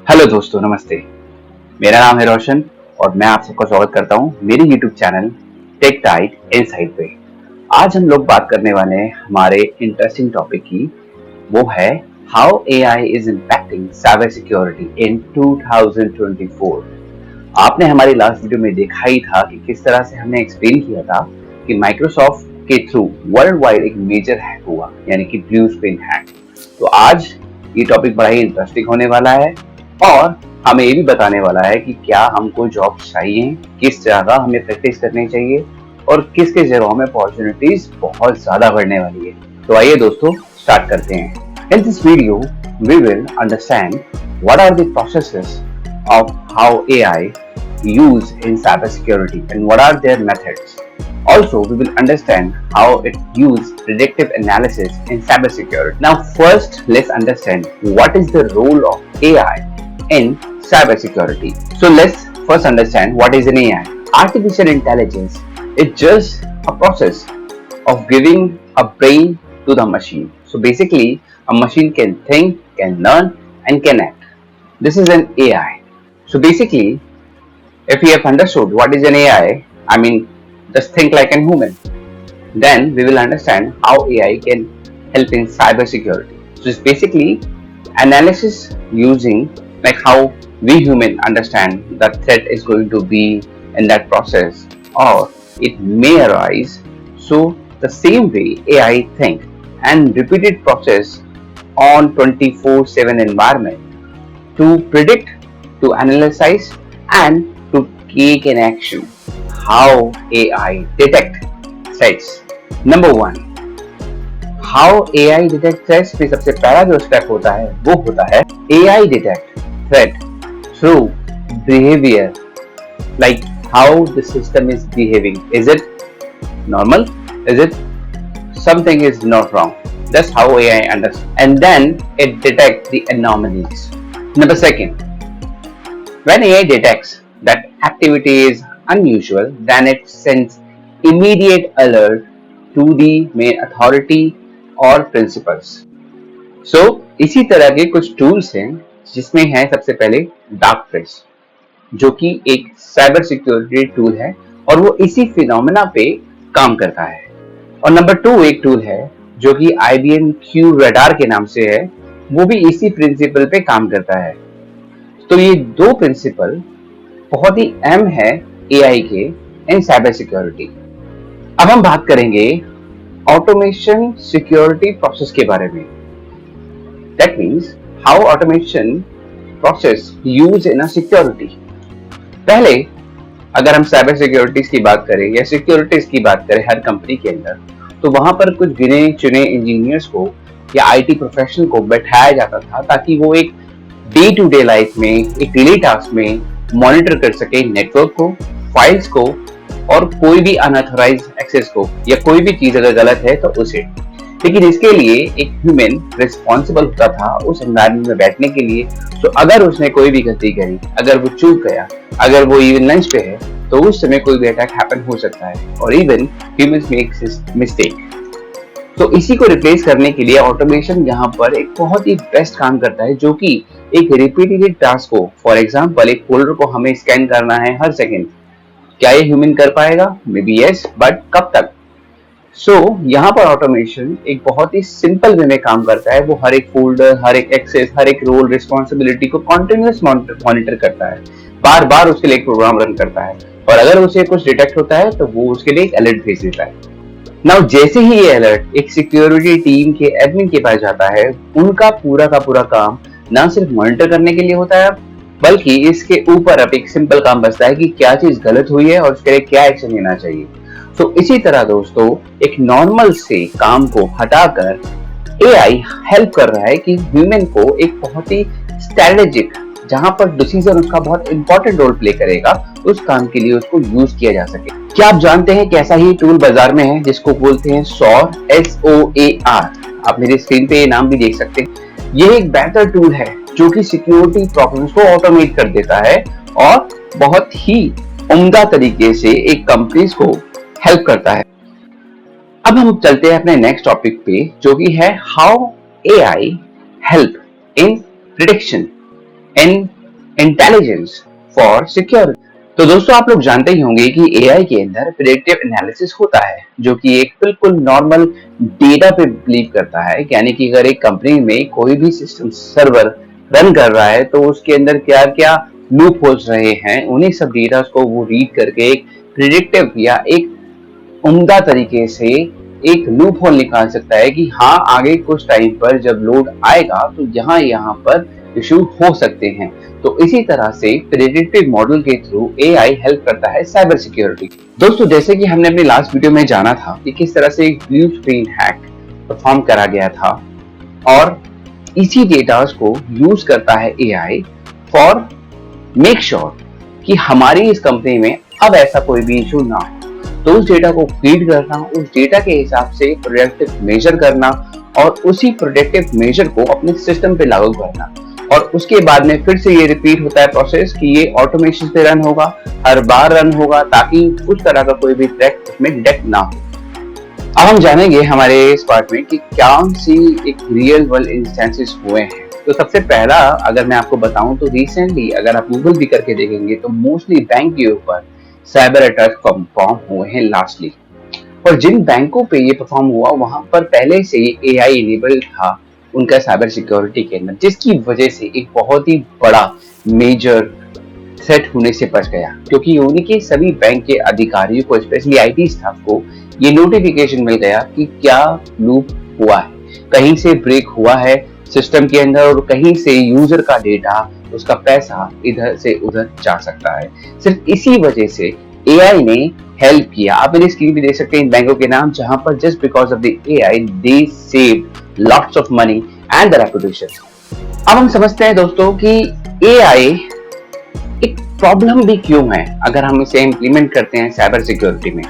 Hello दोस्तों, नमस्ते। मेरा नाम है रोशन और मैं आप सबका स्वागत करता हूं मेरे YouTube channel tech tight inside पे। आज हम लोग बात करने वाले हैं हमारे इंटरेस्टिंग टॉपिक की। वो है how AI is impacting cyber security in 2024। आपने हमारी लास्ट वीडियो में देखा ही था कि किस तरह से हमने एक्सप्लेन किया था कि माइक्रोसॉफ्ट के थ्रू वर्ल्ड वाइड एक मेजर हैक हुआ, यानी कि ब्लू स्क्रीन हैक। तो आज ये टॉपिक बड़ा ही इंटरेस्टिंग होने वाला है और हमें ये भी बताने वाला है कि क्या हमको जॉब चाहिए, किस जगह हमें प्रैक्टिस करनी चाहिए और किस किस जगहों में अपॉर्चुनिटीज बहुत ज्यादा बढ़ने वाली है। तो आइए दोस्तों, स्टार्ट करते हैं। In this video we will understand what are the processes of how AI use in cybersecurity and what are their methods. Also, we will understand how it uses predictive analysis in cybersecurity. Now, first, let's understand what is the role of AI in cybersecurity. So, let's first understand what is an AI. Artificial intelligence is just a process of giving a brain to the machine. So, basically, a machine can think, can learn, and can act. This is an AI. So basically, if we have understood what is an AI, I mean, just think like a human, then we will understand how AI can help in cybersecurity. So it's basically analysis using like how we human understand that threat is going to be in that process or it may arise. So the same way AI think and repeated process on 24/7 environment to predict, to analyze and to take an action. How AI detect threats. Number one, how AI detect threats में सबसे पहला जो step होता है वो होता है AI detect threat through behavior, like how the system is behaving. Is it normal? Is it something is not wrong? That's how AI understands, and then it detects the anomalies. Number second, when AI detects that activity is unusual, then it sends immediate alert to the main authority or principals. So, इसी तरह के कुछ tools हैं जिसमें है सबसे पहले डार्कप्रेस, जो कि एक साइबर सिक्योरिटी टूल है और वो इसी फिनोमेना पे काम करता है। और नंबर 2 एक टूल है जो कि IBM Q Radar के नाम से है, वो भी इसी प्रिंसिपल पे काम करता है। तो ये दो प्रिंसिपल बहुत ही अहम है AI के इन साइबर सिक्योरिटी। अब हम बात करेंगे ऑटोमेशन सिक्योरिटी प्रोसेस के बारे में। That means how automation process use in a security. पहले अगर हम साइबर सिक्योरिटीज की बात करें या सिक्योरिटीज की बात करें हर कंपनी के अंदर, तो वहां पर कुछ गिने चुने इंजीनियर्स को या IT प्रोफेशनल को बैठाया जाता था ताकि वो एक डे टू डे लाइफ में, एक डेली टास्क में मॉनिटर कर सके नेटवर्क को, फाइल्स को और कोई भी अनऑथराइज एक्सेस को, या कोई भी चीज अगर गलत है तो उसे। लेकिन इसके लिए एक ह्यूमन रिस्पॉन्सिबल होता था उस एनवायरनमेंट में बैठने के लिए। तो अगर उसने कोई भी गलती करी, अगर वो चूक गया, अगर वो इवन लंच पे है, तो उस समय कोई भी अटैक हैपन हो सकता है और इवन ह्यूमंस मेक मिस्टेक। तो इसी को रिप्लेस करने के लिए ऑटोमेशन यहाँ पर एक बहुत ही बेस्ट काम करता है, जो कि एक रिपीटेड टास्क को, फॉर एग्जांपल एक फोल्डर को हमें स्कैन करना है हर सेकंड, क्या ये ह्यूमन कर पाएगा? मे बी यस, बट कब तक? सो यहाँ पर ऑटोमेशन एक बहुत ही सिंपल वे में काम करता है। वो हर एक फोल्डर, हर एक एक्सेस, हर एक रोल रिस्पॉन्सिबिलिटी को कॉन्टिन्यूअस मॉनिटर करता है, बार बार उसके लिए एक प्रोग्राम रन करता है और अगर उसे कुछ डिटेक्ट होता है तो वो उसके लिए एक अलर्ट भेज देता है। नाउ जैसे ही ये अलर्ट एक सिक्योरिटी टीम के एडमिन के पास जाता है, उनका पूरा का पूरा काम ना सिर्फ मॉनिटर करने के लिए होता है, बल्कि इसके ऊपर अब एक सिंपल काम बचता है कि क्या चीज गलत हुई है और उसके लिए क्या एक्शन लेना चाहिए। तो इसी तरह दोस्तों, एक नॉर्मल से काम को हटाकर AI हेल्प कर रहा है कि ह्यूमन को एक बहुत ही स्ट्रेटेजिक, जहां पर डिसीजन उसका बहुत इंपॉर्टेंट रोल प्ले करेगा, उस काम के लिए उसको यूज किया जा सके। क्या आप जानते हैं कि ऐसा ही टूल बाजार में है जिसको बोलते हैं SOAR, SOAR। आप मेरी स्क्रीन पे ये नाम भी देख सकते हैं। ये एक बेहतर टूल है जो कि सिक्योरिटी प्रॉब्लम्स को ऑटोमेट कर देता है और बहुत ही उम्दा तरीके से एक कंपनीज को हेल्प करता है। अब हम चलते हैं अपने नेक्स्ट टॉपिक पे, जो कि है how AI help in prediction in intelligence for security. तो दोस्तों आप लोग जानते ही होंगे कि एआई के अंदर प्रेडिक्टिव एनालिसिस होता है, जो कि एक बिल्कुल नॉर्मल डेटा पे बिलीव करता है। यानी कि अगर एक कंपनी में कोई भी सिस्टम सर्वर रन कर रहा है तो उसके अंदर क्या क्या लूप होल्स रहे हैं, उन्हीं सब डेटा को वो रीड करके एक प्रिडिक्टिव या एक उम्दा तरीके से एक लूप होल निकाल सकता है कि हाँ आगे कुछ टाइम पर जब लोड आएगा तो यहाँ पर इशू हो सकते हैं। तो इसी तरह से प्रेडिक्टिव मॉडल के थ्रू एआई हेल्प करता है साइबर सिक्योरिटी। दोस्तों जैसे कि हमने अपने लास्ट वीडियो में जाना था कि किस तरह से एक ब्लू स्क्रीन हैक परफॉर्म करा गया था, और इसी डेटा को यूज करता है एआई फॉर मेक श्योर कि हमारी इस कंपनी में अब ऐसा कोई भी इशू ना हो। तो उस डेटा को फीड करना, उस डेटा के हिसाब से प्रोडक्टिव मेजर करना और उसी प्रोडक्टिव मेजर को अपने सिस्टम पे लागू करना, और उसके बाद में फिर से ये रिपीट होता है प्रोसेस कि ये ऑटोमेशन पे रन होगा, हर बार रन होगा, ताकि कुछ तरह का कोई भी थ्रेट उसमें डिटेक्ट ना हो। अब हम जानेंगे हमारे इस पार्ट में कि कौन सी एक रियल वर्ल्ड इंस्टेंसेस हुए हैं। तो सबसे पहला अगर मैं आपको बताऊं तो रिसेंटली अगर आप गूगल भी करके देखेंगे तो मोस्टली बैंक के ऊपर साइबर अटैक परफॉर्म हुए हैं लास्टली। और जिन बैंकों पे ये परफॉर्म हुआ वहां पर पहले से ही एआई इनेबल था उनका साइबर सिक्योरिटी के अंदर, जिसकी वजह से एक बहुत ही बड़ा मेजर थ्रेट होने से बच गया, क्योंकि उन्हीं के सभी बैंक के अधिकारियों को, स्पेशली आईटी स्टाफ को, ये नोटिफिकेशन मिल गया कि क्या लूप हुआ है, कहीं से ब्रेक हुआ है सिस्टम के अंदर और कहीं से यूजर का डेटा, उसका पैसा इधर से उधर जा सकता है। सिर्फ इसी वजह से एआई ने हेल्प किया। आप मेरी स्क्रीन पे देख सकते हैं इन बैंकों के नाम, जहां पर just because of the AI they save lots of money and the reputation. अब हम समझते हैं दोस्तों कि एआई एक प्रॉब्लम भी क्यों है अगर हम इसे इम्प्लीमेंट करते हैं साइबर सिक्योरिटी में।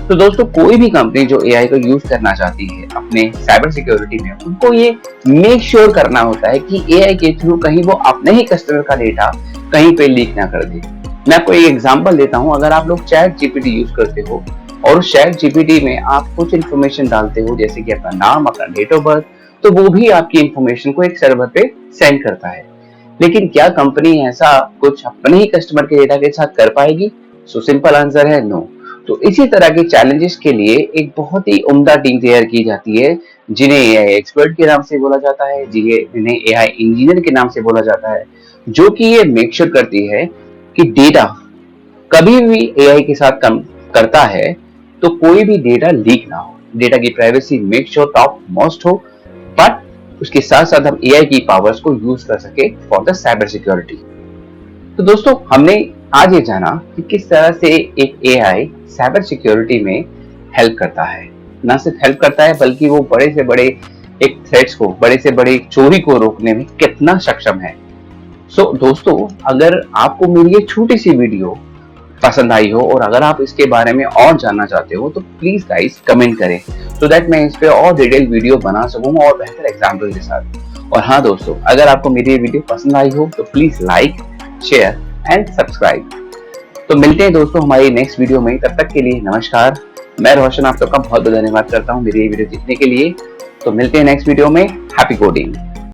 तो दोस्तों कोई भी कंपनी जो एआई को यूज करना चाहती है अपने साइबर सिक्योरिटी में, उनको ये मेक श्योर करना होता है कि एआई के थ्रू कहीं वो अपने ही कस्टमर का डेटा कहीं पे लीक ना कर दे। मैं आपको एक एग्जांपल देता हूं। अगर आप लोग चैट जीपीटी यूज करते हो और उस चैट जीपीटी में आप कुछ इन्फॉर्मेशन डालते हो, जैसे कि अपना नाम, अपना डेट ऑफ बर्थ, तो वो भी आपकी इन्फॉर्मेशन को एक सर्वर पे सेंड करता है। लेकिन क्या कंपनी ऐसा कुछ अपने ही कस्टमर के डेटा के साथ कर पाएगी? सो सिंपल आंसर है नो। तो इसी तरह के चैलेंजेस के लिए एक बहुत ही उम्दा टीम तैयार की जाती है, जिन्हें एआई एक्सपर्ट के नाम से बोला जाता है, जिन्हें एआई इंजीनियर के नाम से बोला जाता है, जो कि ये मेक श्योर करती है कि डेटा कभी भी एआई के साथ कम करता है तो कोई भी डेटा लीक ना हो, डेटा की privacy make sure top most हो, बट उसके साथ साथ हम एआई की पावर्स को यूज कर सके फॉर द साइबर सिक्योरिटी। तो दोस्तों हमने आज ये जाना कि किस तरह से एक एआई साइबर सिक्योरिटी में हेल्प करता है। ना सिर्फ हेल्प करता है बल्कि वो बड़े से बड़े एक थ्रेट्स को, बड़े से बड़े चोरी को रोकने में कितना सक्षम है। सो दोस्तों अगर आपको मेरी ये छोटी सी वीडियो पसंद आई हो और अगर आप इसके बारे में और जानना चाहते हो तो प्लीज गाइस कमेंट करें, सो दैट मैं इस पे और डिटेल वीडियो बना सकूं और बेहतर एग्जाम्पल के साथ। और हाँ दोस्तों, अगर आपको मेरी ये वीडियो पसंद आई हो तो please like, share and subscribe. तो मिलते हैं दोस्तों हमारी नेक्स्ट वीडियो में। तब तक के लिए नमस्कार। मैं रोशन आप सबका बहुत बहुत धन्यवाद करता हूँ मेरी ये वीडियो देखने के लिए। तो मिलते हैं नेक्स्ट वीडियो में। Happy coding.